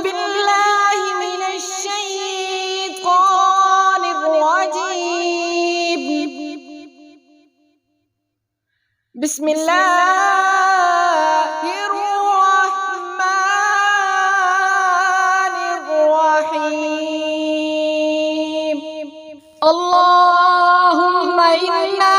बिल्लाहि मिनश शैतानिर रजीम। बिस्मिल्लाहिर रहमानिर रहीम। अल्लाहुम्मा इन्ना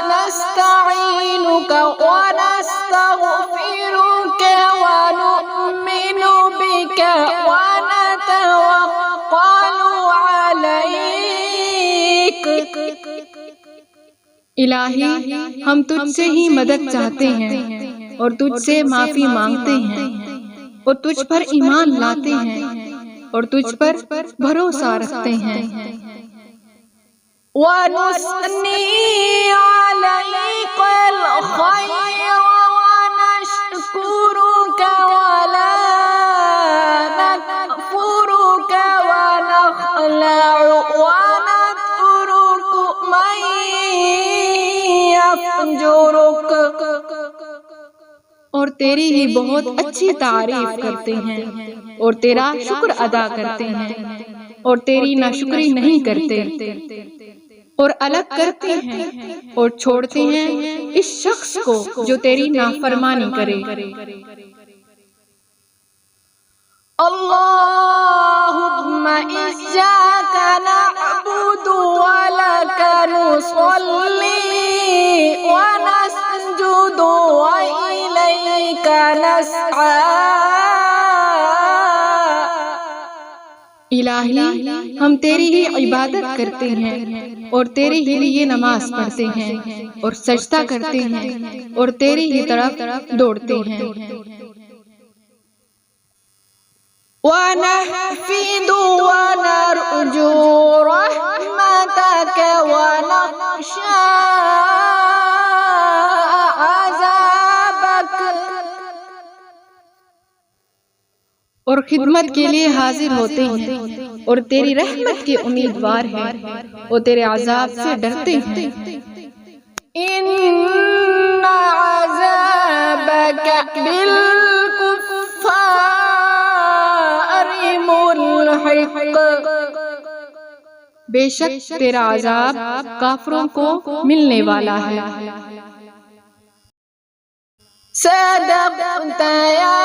नस्तईनुका व नस्तगफिरुका व नु'मिनु बिका व नतवक्कलु अलैक। इलाही, हम तुझसे ही मदद चाहते हैं और तुझसे माफी मांगते हैं और तुझ पर ईमान लाते हैं और तुझ पर भरोसा रखते हैं। वनुस्नी अलैकल खैर वनश्कुरुका वला नकफुरुका वनखलअ वनत्रुकु मन यफजुरुक। और तेरी ही बहुत अच्छी तारीफ करते हैं और तेरा शुक्र अदा करते हैं और तेरी नाशुक्री नहीं करते और अलग करते हैं और छोड़ते हैं इस शख्स को जो तेरी नाफरमानी करे। अल्लाहुम्मा इय्याका नअबुदु व लका नुसल्ली व नस्जुदु व इलैका नस्आ। इलाही, हम तेरी ही इबादत करते हैं और तेरे ही लिए नमाज पढ़ते हैं और सजदा करते हैं और तेरी ही तरफ दौड़ते हैं। वनहफिदु वनरजु रहमतक वनख्शा अज़ाबक। और खिदमत के लिए हाजिर होते हैं और तेरी रहमत के उम्मीदवार हैं और तेरे अज़ाब से डरते हैं। इन्ना अज़ाबक बिलकुफ़्फ़ारि मुल्हिक़। बेशक तेरा अज़ाब काफिरों को मिलने वाला है। सदक़्ता या